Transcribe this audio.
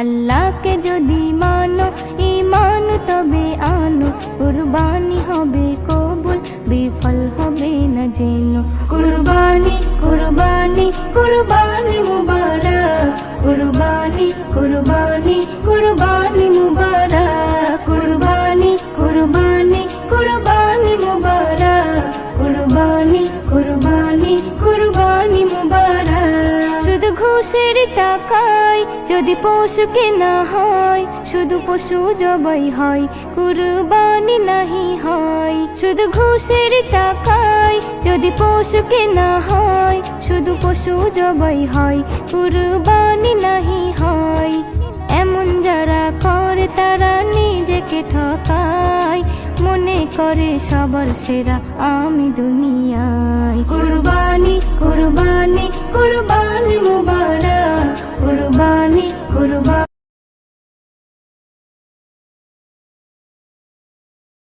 আল্লাহকে যদি মানো ঈমান তবে আনো, কুরবানি হবে কবুল বিফল হবে না যেন। কুরবানি কুরবানি কুরবানি মুবারক, কুরবানি কুরবানি কুরবানি মুবারক, কুরবানি কুরবানি কুরবানি মুবারক, কুরবানি কুরবানি কুরবানি মুবারক। শুধু ঘুষের টাকায় যদি পশু কেনা হয়, শুধু পশু জবাই হয়, কুরবানি নাহি হয়। শুধু ঘুষের টাকায় যদি পশু কেনা হয়, শুধু পশু জবাই হয়, কুরবানি নাহি হয়। এমন যারা করে তারা নিজেকে ঠকায়, মনে করে সবার সেরা আমি দুনিয়ায়। কুরবানি কুরবানি কুরবানি মুবারক, কুরবানি কুরবানি